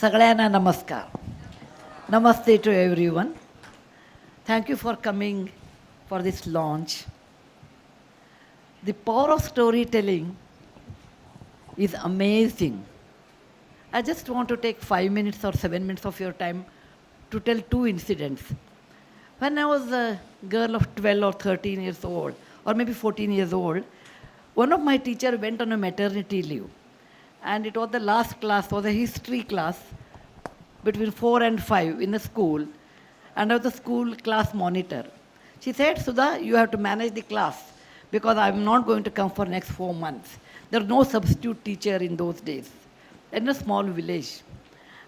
Sagalana Namaskar. Namaste to everyone. Thank you for coming for this launch. The power of storytelling is amazing. I just want to take 5 minutes or 7 minutes of your time to tell two incidents. When I was a girl of 12 or 13 years old, or maybe 14 years old, one of my teachers went on a maternity leave. And it was the last class, was a history class between 4 and 5 in a school. And I was the school class monitor. She said, Sudha, you have to manage the class because I'm not going to come for next 4 months. There was no substitute teacher in those days in a small village.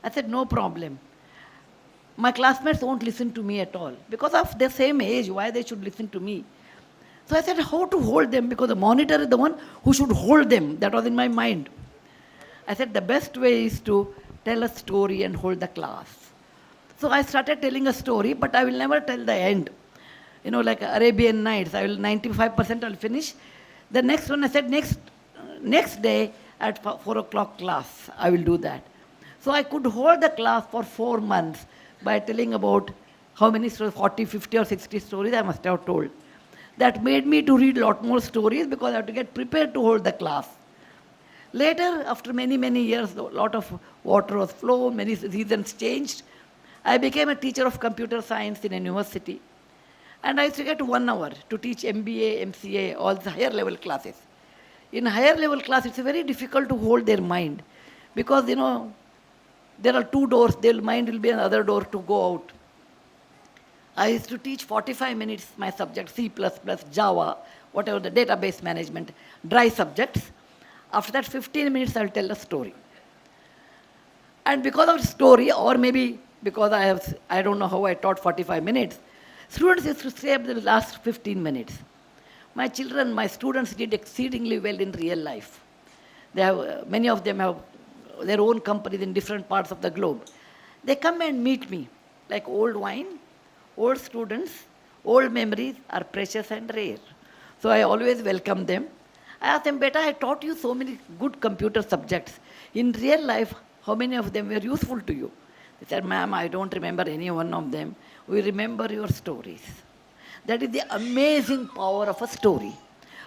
I said, no problem. My classmates won't listen to me at all. Because of their same age, why they should listen to me? So I said, how to hold them? Because the monitor is the one who should hold them. That was in my mind. I said, the best way is to tell a story and hold the class. So I started telling a story, but I will never tell the end. You know, like Arabian Nights, I will 95% I'll finish. The next one, I said, next day at 4 o'clock class, I will do that. So I could hold the class for 4 months by telling about how many stories, 40, 50 or 60 stories I must have told. That made me to read a lot more stories because I have to get prepared to hold the class. Later, after many, many years, a lot of water was flowed, many seasons changed. I became a teacher of computer science in a university. And I used to get 1 hour to teach MBA, MCA, all the higher level classes. In higher level class, it's very difficult to hold their mind because, you know, there are 2 doors, their mind will be another door to go out. I used to teach 45 minutes my subject, C++, Java, whatever the database management, dry subjects. After that, 15 minutes, I'll tell a story. And because of story, or maybe because I don't know how I taught 45 minutes, students used to stay up the last 15 minutes. My children, my students did exceedingly well in real life. They have, many of them have their own companies in different parts of the globe. They come and meet me, like old wine, old students, old memories are precious and rare. So I always welcome them. I asked them, Beta, I taught you so many good computer subjects. In real life, how many of them were useful to you? They said, ma'am, I don't remember any one of them. We remember your stories. That is the amazing power of a story.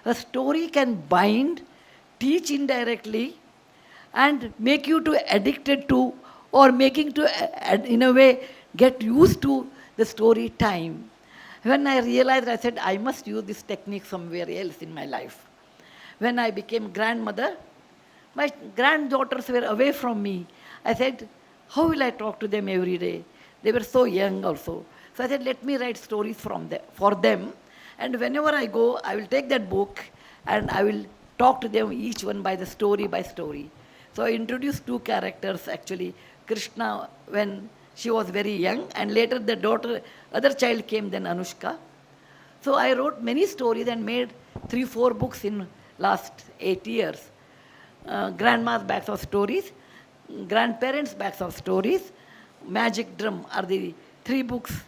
A story can bind, teach indirectly, and make you to addicted to, or making to, in a way, get used to the story time. When I realized, I said, I must use this technique somewhere else in my life. When I became grandmother, my granddaughters were away from me. I said, how will I talk to them every day? They were so young also. So I said, let me write stories for them. And whenever I go, I will take that book and I will talk to them each one by story. So I introduced 2 characters actually. Krishna when she was very young, and later the other child came, then Anushka. So I wrote many stories and made 3-4 books in last 8 years. Grandma's backs of stories, grandparents' backs of stories, Magic Drum are the 3 books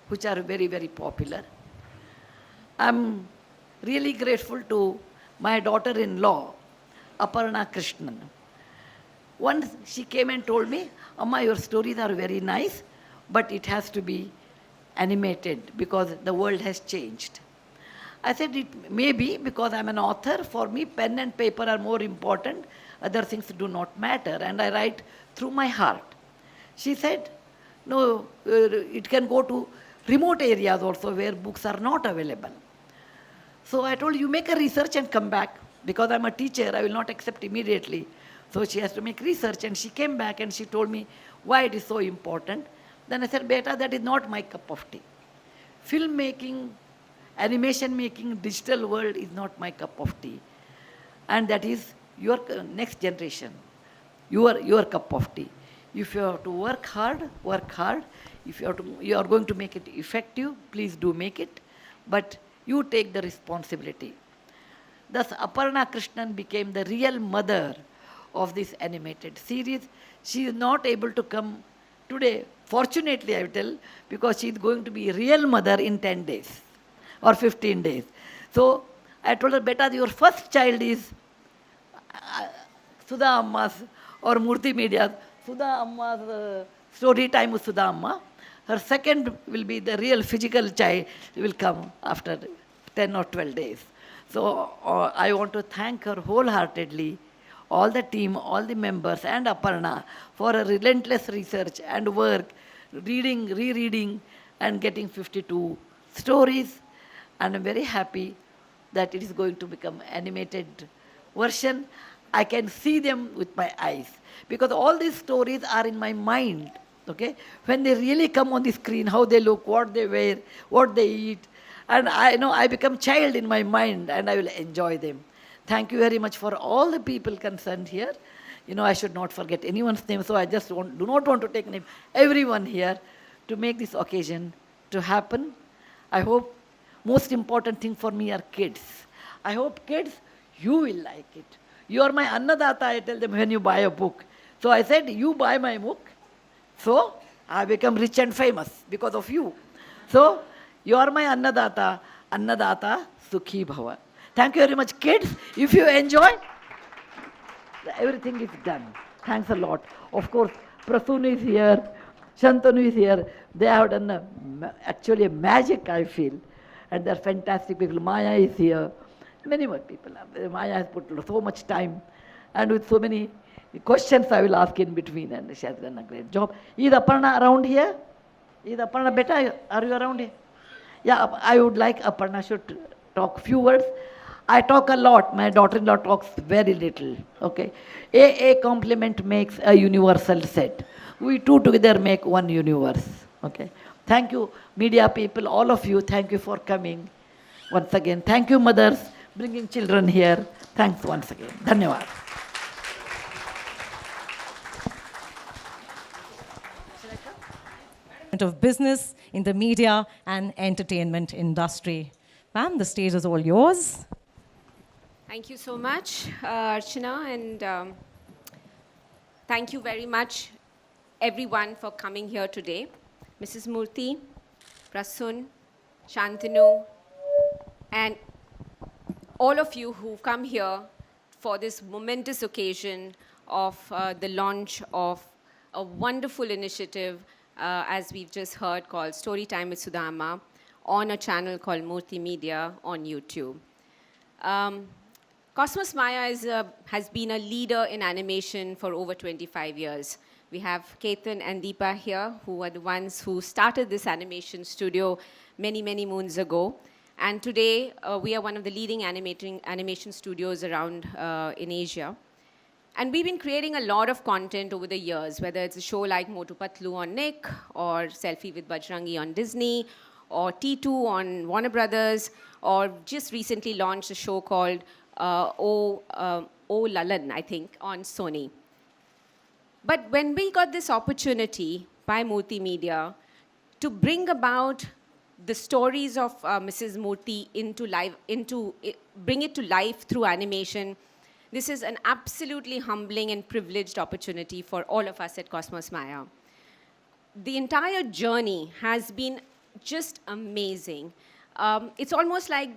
which are very, very popular. I'm really grateful to my daughter-in-law, Aparna Krishnan. Once she came and told me, Amma, your stories are very nice, but it has to be animated because the world has changed. I said, it may be because I'm an author. For me, pen and paper are more important. Other things do not matter. And I write through my heart. She said, no, it can go to remote areas also where books are not available. So I told, you make a research and come back. Because I'm a teacher, I will not accept immediately. So she has to make research. And she came back and she told me why it is so important. Then I said, Beta, that is not my cup of tea. Filmmaking, animation making, digital world is not my cup of tea. And that is your next generation, your cup of tea. If you have to work hard, work hard. If you are going to make it effective, please do make it. But you take the responsibility. Thus, Aparna Krishnan became the real mother of this animated series. She is not able to come today, fortunately I will tell, because she is going to be a real mother in 10 days. Or 15 days. So I told her, Beta, your first child is Sudha Amma's or Murthy Media's Sudha Amma's story time with Sudha Amma. Her second will be the real physical child will come after 10 or 12 days. So I want to thank her wholeheartedly, all the team, all the members and Aparna for a relentless research and work, reading, rereading and getting 52 stories. And I'm very happy that it is going to become animated version. I can see them with my eyes because all these stories are in my mind. Okay, when they really come on the screen, how they look, what they wear, what they eat, and I know I become child in my mind, and I will enjoy them. Thank you very much for all the people concerned here. I should not forget anyone's name, so I just do not want to take name everyone here to make this occasion to happen. I hope most important thing for me are kids. I hope kids, you will like it. You are my Annadata, I tell them when you buy a book. So I said, you buy my book. So I become rich and famous because of you. So you are my Annadata, Annadata Sukhi Bhava. Thank you very much, kids. If you enjoy, everything is done. Thanks a lot. Of course, PRASOON is here, Shantanu is here. They have done actually a magic, I feel. And they're fantastic people. Maya is here. Many more people. Maya has put so much time. And with so many questions I will ask in between. And she has done a great job. Is Aparna around here? Is Aparna beta? Are you around here? Yeah, I would like Aparna should talk few words. I talk a lot. My daughter-in-law talks very little. Okay. A complement makes a universal set. We two together make one universe. Okay. Thank you, media people, all of you. Thank you for coming. Once again, thank you, mothers, bringing children here. Thanks once again. Dhanyavad. Of business in the media and entertainment industry. Ma'am, the stage is all yours. Thank you so much, Archana, and thank you very much, everyone, for coming here today. Mrs. Murthy, PRASOON, Shantanu, and all of you who've come here for this momentous occasion of the launch of a wonderful initiative, as we've just heard, called Story Time with SUDHA Amma, on a channel called Murthy Media on YouTube. Cosmos Maya has been a leader in animation for over 25 years. We have Ketan and Deepa here, who are the ones who started this animation studio many, many moons ago. And today, we are one of the leading animation studios around in Asia. And we've been creating a lot of content over the years, whether it's a show like Motu Patlu on Nick, or Selfie with Bajrangi on Disney, or T2 on Warner Brothers, or just recently launched a show called O Lalan, I think, on Sony. But when we got this opportunity by Murthy Media to bring about the stories of Mrs. Murthy bring it to life through animation, this is an absolutely humbling and privileged opportunity for all of us at Cosmos Maya. The entire journey has been just amazing. It's almost like,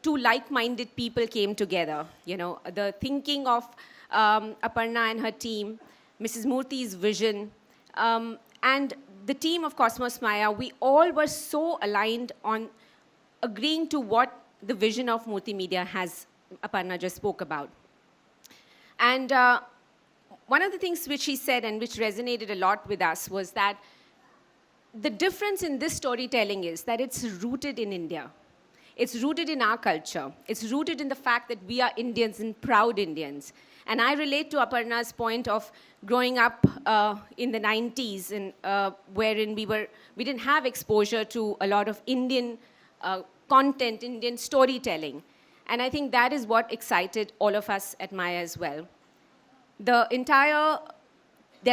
two like-minded people came together. The thinking of Aparna and her team, Mrs. Murthy's vision, and the team of Cosmos Maya, we all were so aligned on agreeing to what the vision of Murthy Media has, Aparna just spoke about. And one of the things which she said and which resonated a lot with us was that the difference in this storytelling is that it's rooted in India. It's rooted in our culture. It's rooted in the fact that we are Indians and proud Indians. And I relate to Aparna's point of growing up in the 90s, wherein we didn't have exposure to a lot of Indian content, Indian storytelling. And I think that is what excited all of us at Maya as well. There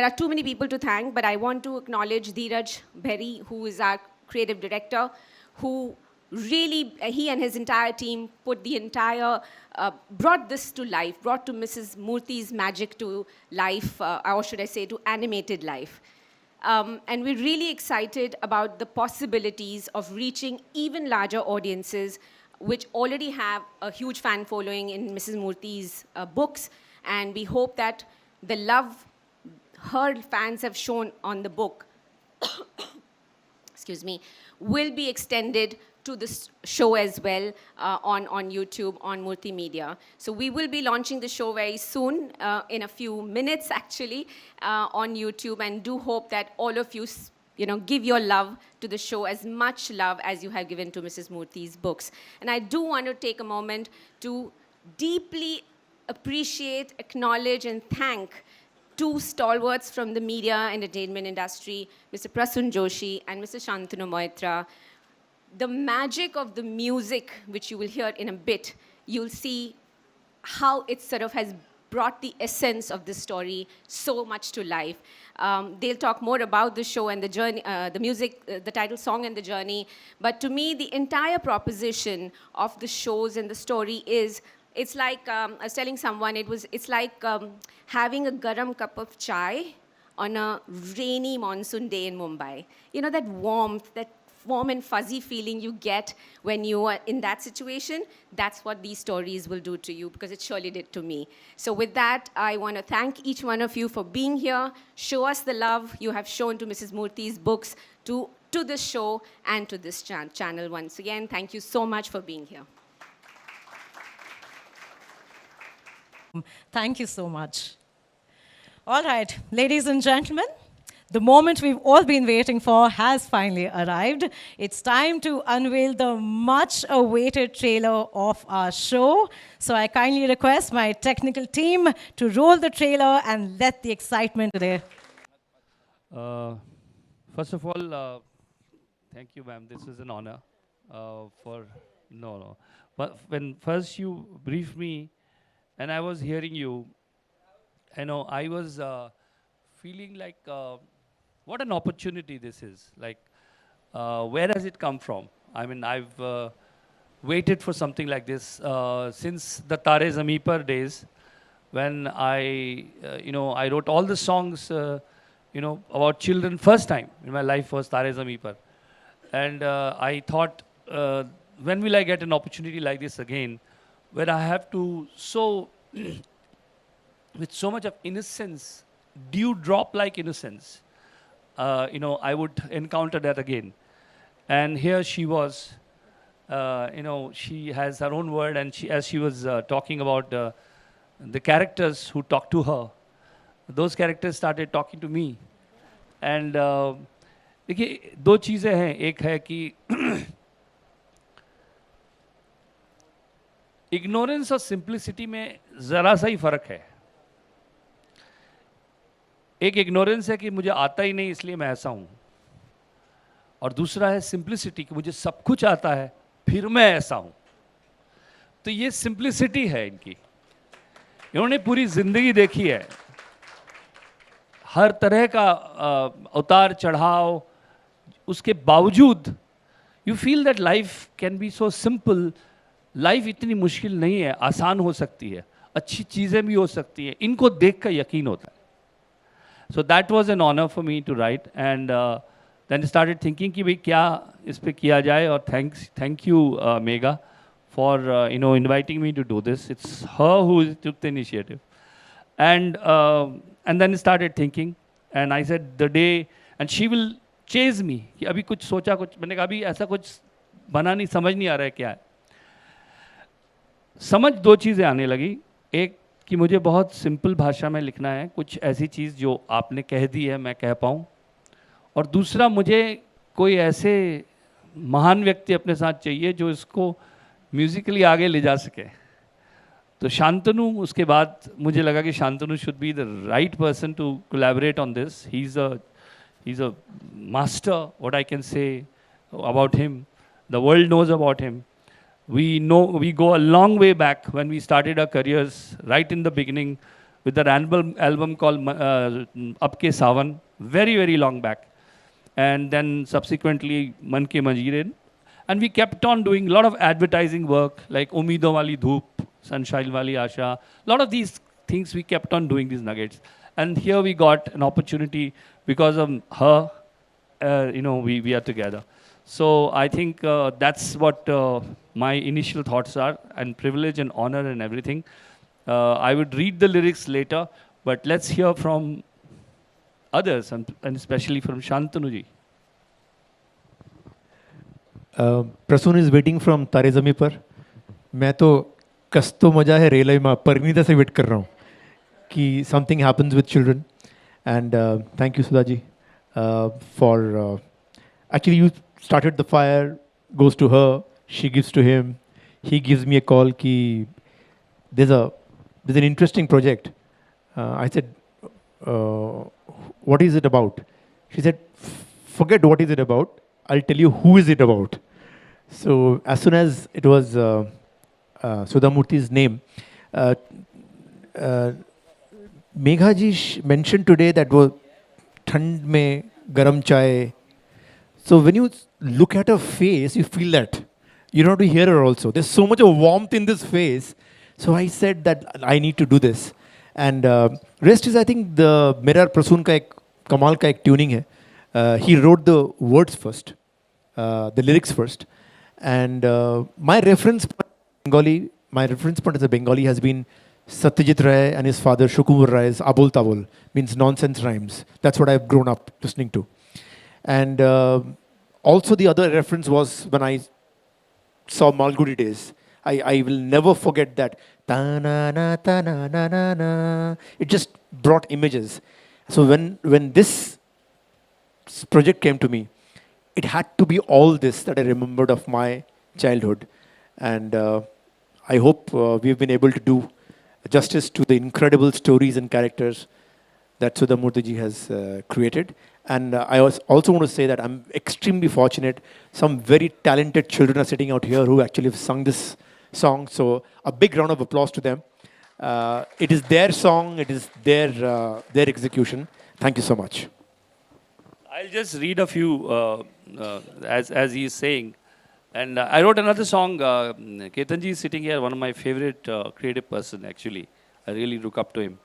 are too many people to thank, but I want to acknowledge Dheeraj Berry, who is our creative director, who really, he and his entire team brought this to life, brought to Mrs. Murthy's magic to life, or should I say, to animated life. And we're really excited about the possibilities of reaching even larger audiences, which already have a huge fan following in Mrs. Murthy's books. And we hope that the love her fans have shown on the book, excuse me, will be extended to this show as well on YouTube, on Multimedia. So we will be launching the show very soon, in a few minutes actually, on YouTube, and do hope that all of you, give your love to the show, as much love as you have given to Mrs. Murthy's books. And I do want to take a moment to deeply appreciate, acknowledge, and thank two stalwarts from the media entertainment industry, Mr. PRASOON Joshi and Mr. Shantanu Moitra. The magic of the music, which you will hear in a bit, you'll see how it sort of has brought the essence of the story so much to life. They'll talk more about the show and the journey, the music, the title song and the journey. But to me, the entire proposition of the shows and the story is, it's like, I was telling someone, it's like having a garam cup of chai on a rainy monsoon day in Mumbai. You know, that warmth, that warm and fuzzy feeling you get when you are in that situation. That's what these stories will do to you, because it surely did to me. So with that, I want to thank each one of you for being here. Show us the love you have shown to Mrs. Murthy's books, to this show, and to this channel once again. Thank you so much for being here. Thank you so much. All right, ladies and gentlemen, the moment we've all been waiting for has finally arrived. It's time to unveil the much-awaited trailer of our show. So I kindly request my technical team to roll the trailer and let the excitement today. First of all, thank you, ma'am. This is an honor. But when first you briefed me, and I was hearing you, I was feeling like, what an opportunity this is. Like, where has it come from? I mean, I've waited for something like this since the Tare Zameen Par days, when I wrote all the songs, about children. First time in my life was Tare Zameen Par. And I thought, when will I get an opportunity like this again, where I have to with so much of innocence, dewdrop-like innocence, I would encounter that again. And here she was, she has her own word, and as she was talking about the characters who talked to her, those characters started talking to me. And देखिए, दो चीज़ें हैं. एक है कि ignorance और simplicity में ज़रा सा ही फ़र्क है. एक इग्नोरेंस है कि मुझे आता ही नहीं इसलिए मैं ऐसा हूँ, और दूसरा है सिंप्लिसिटी कि मुझे सब कुछ आता है फिर मैं ऐसा हूँ. तो ये सिंप्लिसिटी है इनकी. इन्होंने पूरी ज़िंदगी देखी है, हर तरह का उतार चढ़ाव, उसके बावजूद you feel that life can be so simple. Life इतनी मुश्किल नहीं है, आसान हो सकती है, अच्छी चीज़ें भी हो सकती हैं. इनको देख कर यकीन होता है. So that was an honor for me to write, and then I started thinking कि भाई क्या इस पे किया जाए. और thank you Megha for inviting me to do this. It's her who took the initiative, and then I started thinking, and I said the day, and she will chase me कि अभी कुछ सोचा, कुछ मैंने कहा अभी ऐसा कुछ बना नहीं, समझ नहीं आ रहा है क्या है. समझ दो चीज़ें आने लगी. एक कि मुझे बहुत सिंपल भाषा में लिखना है, कुछ ऐसी चीज़ जो आपने कह दी है मैं कह पाऊँ. और दूसरा, मुझे कोई ऐसे महान व्यक्ति अपने साथ चाहिए जो इसको म्यूज़िकली आगे ले जा सके. तो शांतनु, उसके बाद मुझे लगा कि Shantanu should be the right person to collaborate on this. He is a master, what I can say about him. The world knows about him. We go a long way back when we started our careers, right in the beginning, with that album called Ab Ke Sawan, very, very long back. And then subsequently, Man Ke Manjeere. And we kept on doing a lot of advertising work, like Umeedon Wali Dhoop, Sunshine Wali Asha. A lot of these things, we kept on doing these nuggets. And here we got an opportunity because of her, we are together. So I think that's what my initial thoughts are, and privilege and honor and everything. I would read the lyrics later, but let's hear from others, and especially from Shantanu ji. Prasoon is waiting from Taare Zameen पर. मैं तो कस्तो मजा है railway में परिणीता से wait कर रहा हूँ कि something happens with children. And thank you Sudha ji for actually you started the fire, goes to her, she gives to him, he gives me a call कि there's an interesting project. I said, what is it about? She said, forget what is it about, I'll tell you who is it about. So as soon as it was Sudha Murthy's name, Megha ji mentioned today that वो ठंड में गरम चाय. So when you look at her face, you feel that. You don't have to hear her also. There's so much of warmth in this face. So I said that I need to do this. And rest is, I think, the मेरा प्रसून का एक कमाल का एक tuning है. He wrote the words first, the lyrics first. And my reference point as a Bengali has been Satyajit Ray and his father Shukumar Ray's Abul Tabul, means nonsense rhymes. That's what I've grown up listening to. And also the other reference was when I saw Malgudi Days. I will never forget that. Ta-na-na, ta-na-na-na-na. It just brought images. So when this project came to me, it had to be all this that I remembered of my childhood. And I hope we've been able to do justice to the incredible stories and characters that Sudha Murthy ji has created. And I also want to say that I'm extremely fortunate. Some very talented children are sitting out here who actually have sung this song. So a big round of applause to them. It is their song. It is their execution. Thank you so much. I'll just read a few as he is saying. And I wrote another song. Ketan ji is sitting here, one of my favorite creative person actually. I really look up to him.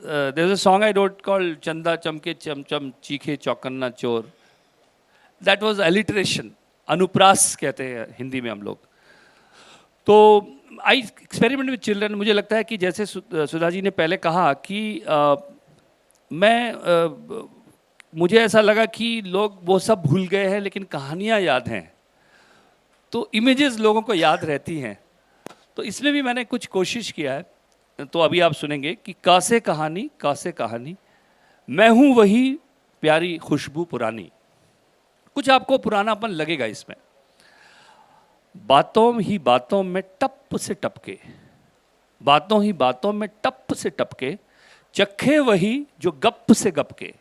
There's a song I wrote called Chanda Chamke Cham Cham Cheekhe Chaukanna Chor. That was alliteration. अनुप्रास कहते हैं हिंदी में हम लोग. तो आई experiment with children. मुझे लगता है कि जैसे सुधा जी ने पहले कहा कि मुझे ऐसा लगा कि लोग वो सब भूल गए हैं लेकिन कहानियाँ याद हैं. तो इमेजेस लोगों को याद रहती हैं. तो इसमें भी मैंने कुछ कोशिश किया है. तो अभी आप सुनेंगे कि कासे कहानी मैं हूँ वही प्यारी खुशबू पुरानी. कुछ आपको पुरानापन लगेगा इसमें. बातों ही बातों में टप से टपके, बातों ही बातों में टप से टपके, चखे वही जो गप से गपके.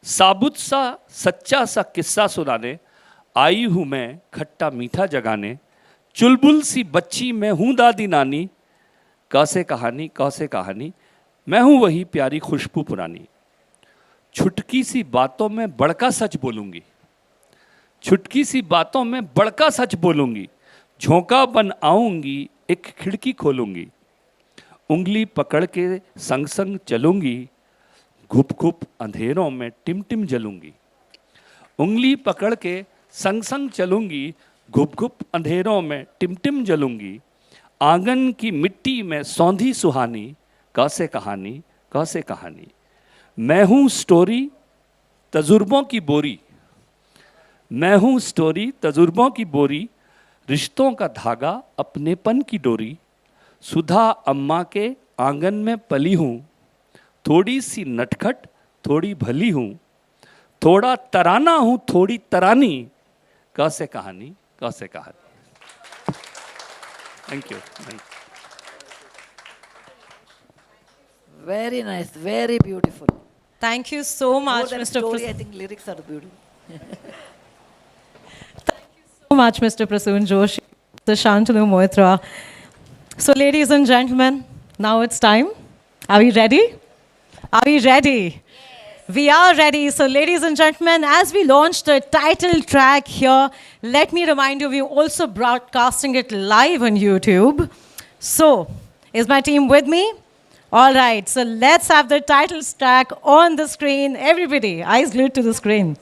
साबुत सा सच्चा सा किस्सा सुनाने आई हूँ मैं खट्टा मीठा जगाने. चुलबुल सी बच्ची मैं हूँ दादी नानी. कैसे कहानी मैं हूँ वही प्यारी खुशबू पुरानी. छुटकी सी बातों में बड़का सच बोलूँगी, छुटकी सी बातों में बड़का सच बोलूँगी. झोंका बन आऊँगी एक खिड़की खोलूँगी. उंगली पकड़ के संग संग चलूँगी. घुप घुप अंधेरों में टिम टिम जलूँगी. उंगली पकड़ के संग संग चलूँगी. घुप घुप अंधेरों में टिम टिम जलूँगी. आंगन की मिट्टी में सौंधी सुहानी. कैसे कहानी मैं हूँ स्टोरी तजुर्बों की बोरी. मैं हूँ स्टोरी तजुर्बों की बोरी. रिश्तों का धागा अपनेपन की डोरी. सुधा अम्मा के आंगन में पली हूँ. थोड़ी सी नटखट थोड़ी भली हूँ. थोड़ा तराना हूँ थोड़ी तरानी. कैसे कहानी Thank you. Very nice, very beautiful. Thank you so More much, than Mr. story, I think lyrics are beautiful. So much, Mr. PRASOON Joshi, Mr. Shantanu Moitra. So, ladies and gentlemen, now it's time. Are we ready? Are we ready? Yes. We are ready. So, ladies and gentlemen, as we launch the title track here, let me remind you, we're also broadcasting it live on YouTube. So, is my team with me? All right. So, let's have the title track on the screen. Everybody, eyes glued to the screen.